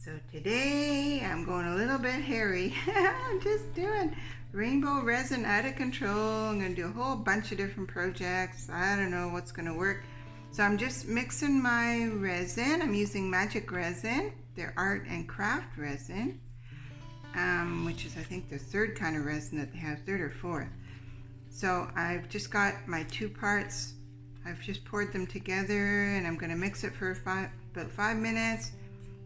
So today I'm going a little bit hairy. I'm just doing rainbow resin out of control. I'm going to do a whole bunch of different projects. I don't know what's going to work. So I'm just mixing my resin. I'm using Magic Resin, their art and craft resin, which is I think the third kind of resin that they have, third or fourth. So I've just got my two parts. I've just poured them together and I'm going to mix it for about 5 minutes.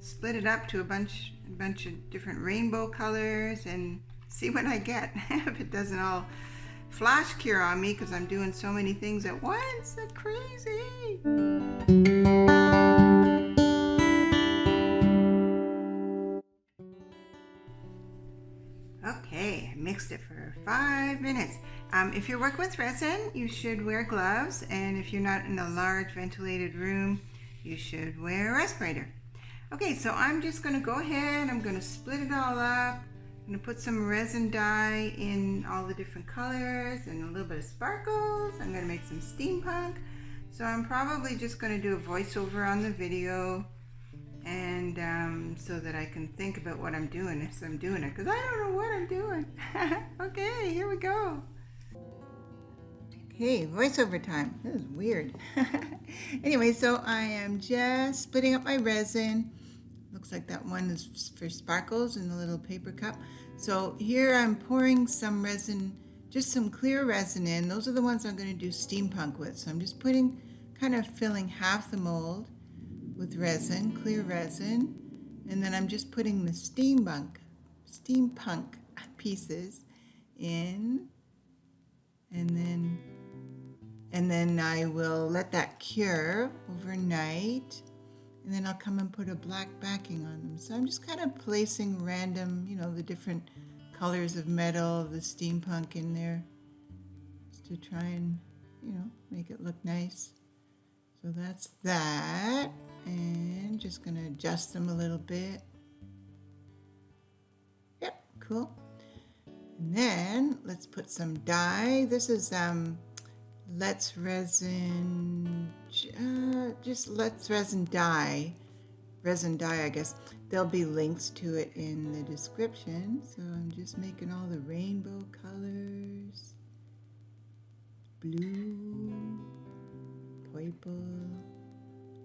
Split it up to a bunch of different rainbow colors and see what I get. If it doesn't all flash cure on me because I'm doing so many things at once. That's crazy. Okay, I mixed it for 5 minutes. If you're working with resin, you should wear gloves, and if you're not in a large ventilated room, you should wear a respirator. Okay, so I'm just going to go ahead, I'm going to split it all up. I'm going to put some resin dye in all the different colors and a little bit of sparkles. I'm going to make some steampunk. So I'm probably just going to do a voiceover on the video, and so that I can think about what I'm doing as I'm doing it, because I don't know what I'm doing. Okay, here we go. Okay, voiceover time. This is weird. Anyway, so I am just splitting up my resin. Looks like that one is for sparkles in the little paper cup. So here I'm pouring some resin, just some clear resin in. Those are the ones I'm going to do steampunk with. So I'm just kind of filling half the mold with resin, clear resin, and then I'm just putting the steampunk pieces in, and then I will let that cure overnight, and then I'll come and put a black backing on them. So I'm just kind of placing random, the different colors of metal, the steampunk in there, just to try and, make it look nice. So that's that, and just gonna adjust them a little bit. Yep, cool. And then let's put some dye. This is Let's Resin, just Let's Resin dye, I guess. There'll be links to it in the description. So I'm just making all the rainbow colors, blue, purple.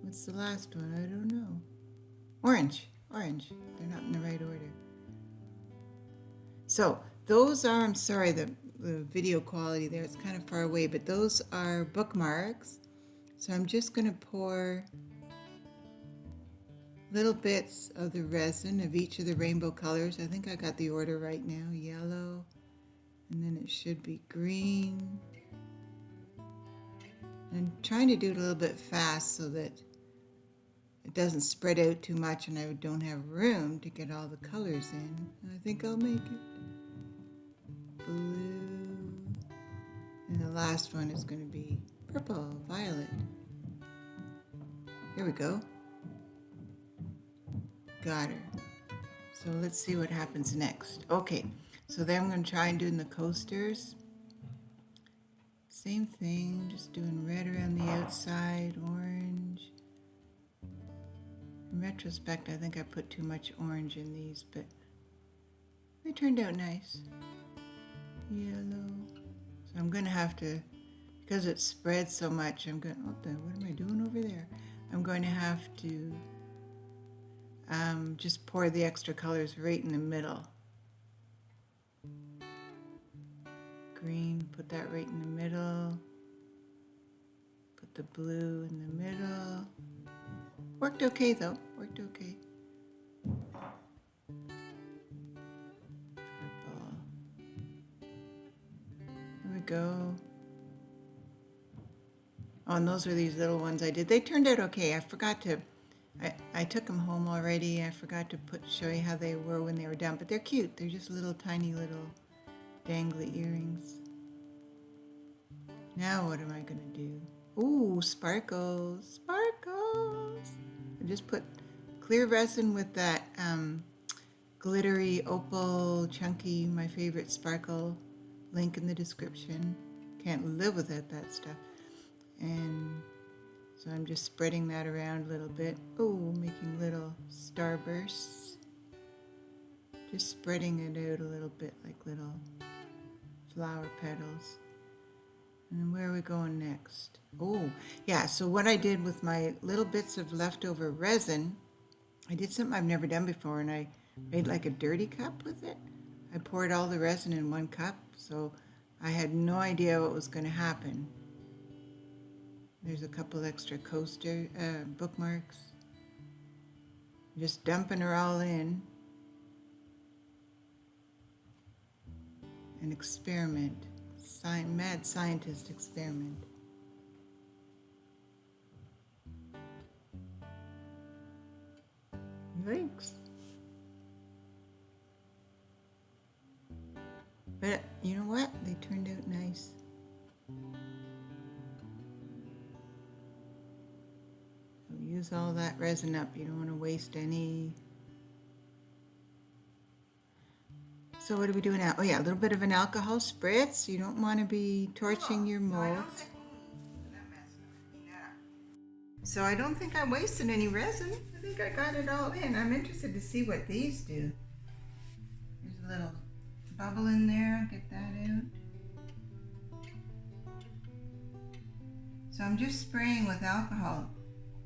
What's the last one? I don't know. Orange. They're not in the right order. So those are, I'm sorry, the video quality there, it's kind of far away, but those are bookmarks. So I'm just going to pour little bits of the resin of each of the rainbow colors. I think I got the order right now. Yellow, and then it should be green. I'm trying to do it a little bit fast so that it doesn't spread out too much and I don't have room to get all the colors in. I think I'll make it blue. And the last one is going to be purple, violet. Here we go. Got her. So let's see what happens next. Okay, so then I'm going to try and do the coasters. Same thing, just doing red around the outside, orange. In retrospect, I think I put too much orange in these, but they turned out nice. Yellow. So I'm going to have to, because it spread so much, what am I doing over there? I'm going to have to just pour the extra colors right in the middle. Green, put that right in the middle. Put the blue in the middle. Worked okay though, worked okay. Purple. There we go. Oh, and those are these little ones I did. They turned out okay. I took them home already. I forgot to show you how they were when they were done, but they're cute. They're just tiny little dangly earrings. Now what am I going to do? Ooh, sparkles. I just put clear resin with that glittery opal chunky, my favorite sparkle, link in the description. Can't live without that stuff. And so I'm just spreading that around a little bit. Oh, making little starbursts. Just spreading it out a little bit like little flower petals. And where are we going next? Oh, yeah, so what I did with my little bits of leftover resin, I did something I've never done before, and I made like a dirty cup with it. I poured all the resin in one cup, so I had no idea what was going to happen. There's a couple extra bookmarks. Just dumping her all in. An experiment. Mad scientist experiment. Thanks. But you know what? They turned out nice. So use all that resin up. You don't want to waste any. So what do we do now? Oh yeah, a little bit of an alcohol spritz. You don't want to be torching your molds. So I don't think I wasted any resin. I think I got it all in. I'm interested to see what these do. There's a little bubble in there. Get that out. So I'm just spraying with alcohol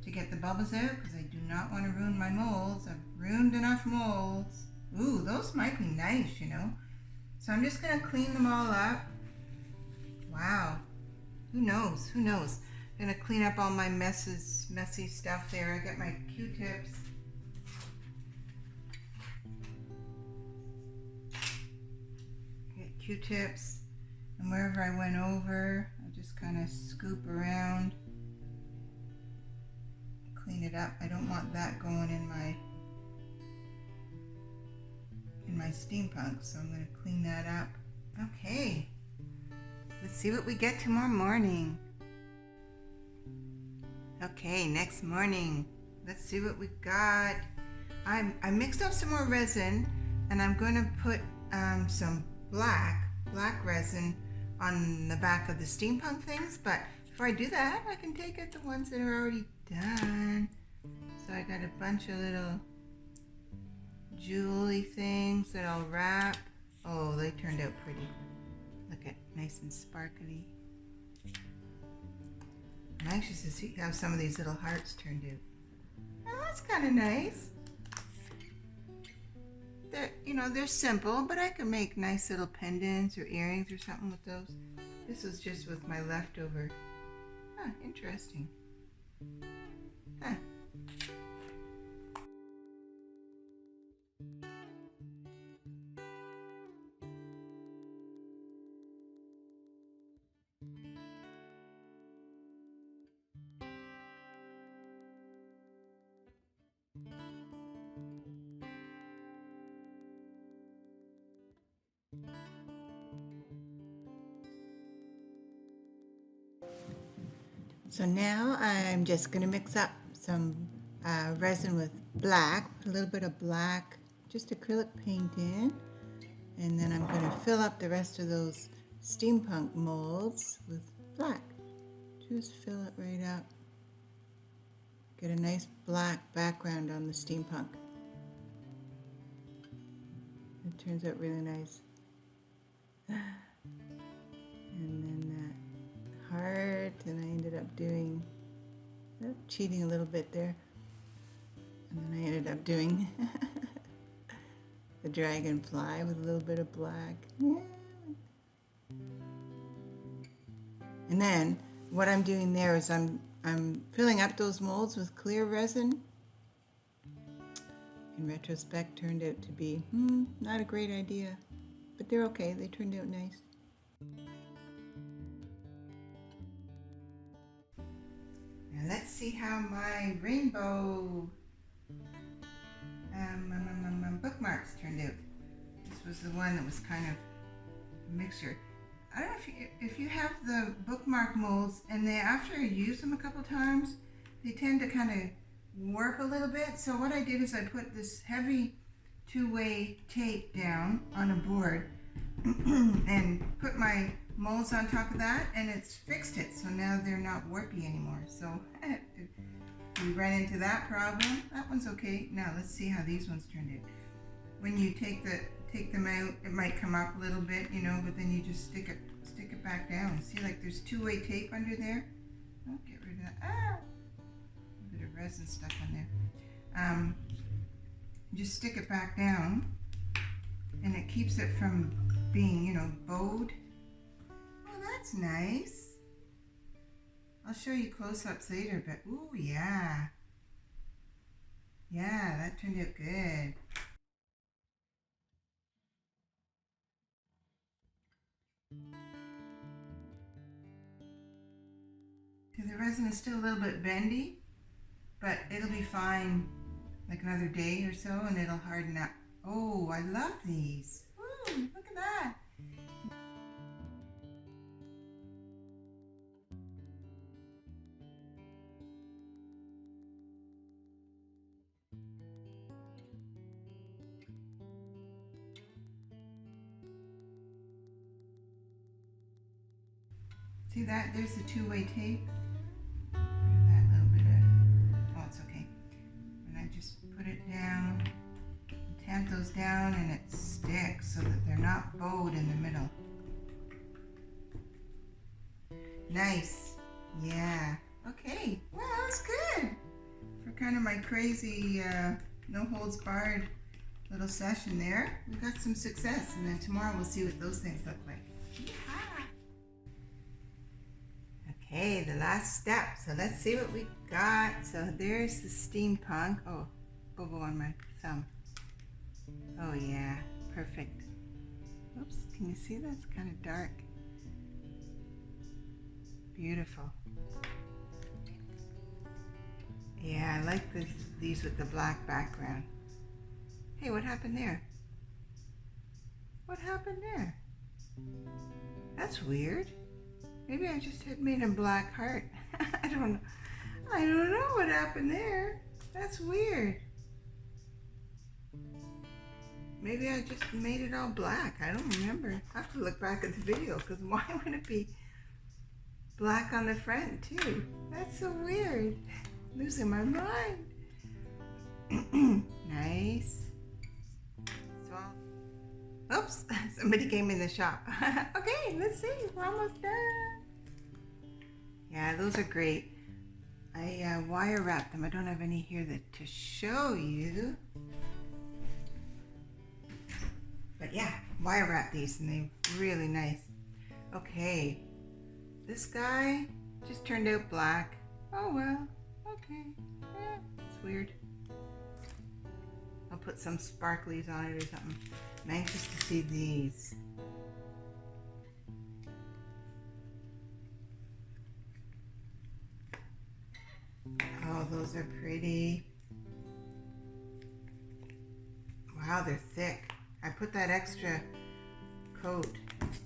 to get the bubbles out because I do not want to ruin my molds. I've ruined enough molds. Ooh, those might be nice, you know. So I'm just going to clean them all up. Wow. Who knows? Who knows? I'm going to clean up all my messy stuff there. I got my Q-tips. Get Q-tips. And wherever I went over, I just kind of scoop around. Clean it up. I don't want that going in my steampunk, so I'm going to clean that up. Okay, let's see what we get tomorrow morning. Okay, next morning, let's see what we got. I mixed up some more resin, and I'm going to put some black resin on the back of the steampunk things, but before I do that, I can take out the ones that are already done. So I got a bunch of little jewelry things that I'll wrap. Oh, they turned out pretty. Look at nice and sparkly. I'm anxious to see how some of these little hearts turned out. Oh, that's kind of nice. They're simple, but I can make nice little pendants or earrings or something with those. This was just with my leftover. Huh, interesting. Huh. So now I'm just going to mix up some resin with black, a little bit of black, just acrylic paint in, and then I'm going to fill up the rest of those steampunk molds with black. Just fill it right up. Get a nice black background on the steampunk. It turns out really nice. And then that heart, and I ended up doing, cheating a little bit there. And then I ended up doing the dragonfly with a little bit of black. Yeah. And then what I'm doing there is I'm filling up those molds with clear resin. In retrospect, turned out to be not a great idea, but they're okay. They turned out nice. Now let's see how my rainbow bookmarks turned out. This was the one that was kind of a mixture. I don't know if you have the bookmark molds and they, after you use them a couple times, they tend to kind of warp a little bit. So what I did is I put this heavy two-way tape down on a board and put my molds on top of that, and it's fixed it. So now they're not warpy anymore. So we ran into that problem. That one's okay. Now let's see how these ones turned out. when you take them out, it might come up a little bit, you know, but then you just stick it back down. See, like there's two-way tape under there. Oh, get rid of that. Ah, a bit of resin stuck on there. Just stick it back down, and it keeps it from being, you know, bowed. Oh, that's nice. I'll show you close-ups later, but ooh, yeah. Yeah, that turned out good. The resin is still a little bit bendy, but it'll be fine like another day or so, and it'll harden up. Oh, I love these. Ooh, look at that. See that? There's the two-way tape. That little bit of, oh, it's okay. And I just put it down, tamp those down, and it sticks so that they're not bowed in the middle. Nice. Yeah. Okay. Well, that's good. For kind of my crazy, no holds barred little session there, we got some success. And then tomorrow we'll see what those things look like. Okay, the last step. So let's see what we got. So there's the steampunk. Oh, bubble on my thumb. Oh yeah, perfect. Oops, can you see that? It's kind of dark. Beautiful. Yeah, I like these with the black background. Hey, what happened there? What happened there? That's weird. Maybe I just had made a black heart. I don't know what happened there. That's weird. Maybe I just made it all black. I don't remember. I have to look back at the video, because why would it be black on the front too? That's so weird. Losing my mind. Nice. So, oops, somebody came in the shop. Okay, let's see. We're almost done. Yeah, those are great. I wire wrap them. I don't have any here to show you. But yeah, wire wrap these, and they're really nice. Okay, this guy just turned out black. Oh well, okay. Yeah, it's weird. I'll put some sparklies on it or something. I'm anxious to see these. Oh, those are pretty. Wow, they're thick. I put that extra coat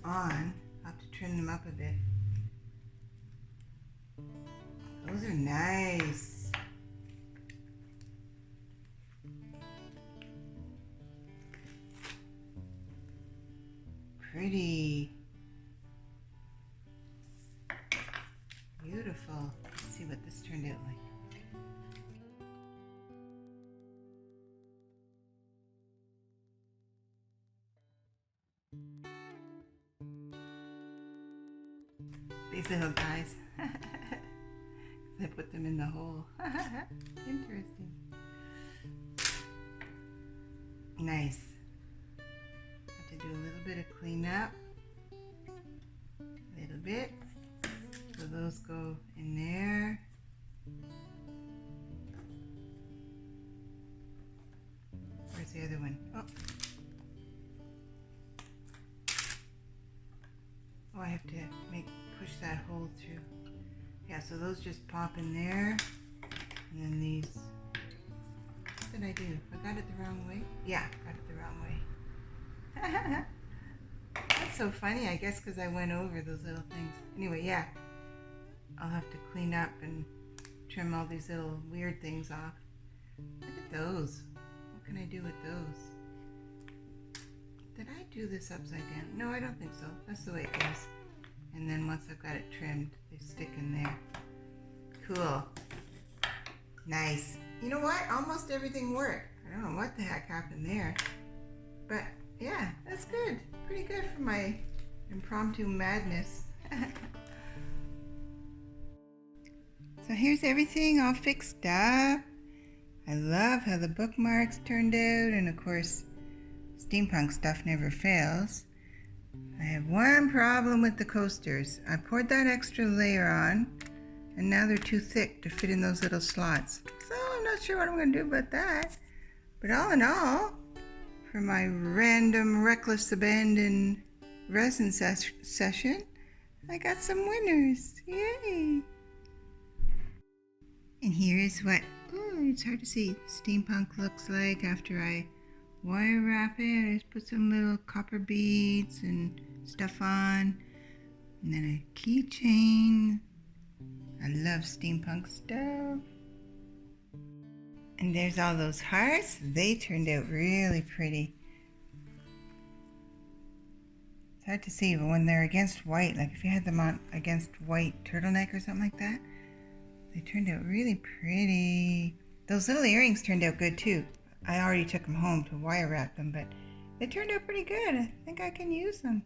on. I'll have to trim them up a bit. Those are nice. Pretty. Beautiful. Let's see what this turned out like. These little guys. I put them in the hole. Interesting. Nice. Have to do a little bit of cleanup. A little bit. So those go in there. Where's the other one? Oh. Oh, I have to push that hole through. Yeah, so those just pop in there. And then these. What did I do? I got it the wrong way? Yeah, got it the wrong way. That's so funny, I guess, because I went over those little things. Anyway, yeah. I'll have to clean up and trim all these little weird things off. Look at those. What can I do with those? Did I do this upside down? No, I don't think so. That's the way it goes. And then once I've got it trimmed, they stick in there. Cool. Nice. You know what? Almost everything worked. I don't know what the heck happened there. But yeah, that's good. Pretty good for my impromptu madness. So here's everything all fixed up. I love how the bookmarks turned out, and of course, steampunk stuff never fails. I have one problem with the coasters. I poured that extra layer on, and now they're too thick to fit in those little slots. So I'm not sure what I'm going to do about that. But all in all, for my random, reckless abandon resin session, I got some winners. Yay! And here is what, it's hard to see, steampunk looks like after I wire wrap it. I just put some little copper beads and stuff on, and then a keychain. I love steampunk stuff. And there's all those hearts. They turned out really pretty. It's hard to see, but when they're against white, like if you had them on against white turtleneck or something like that, they turned out really pretty. Those little earrings turned out good too. I already took them home to wire wrap them, but they turned out pretty good. I think I can use them.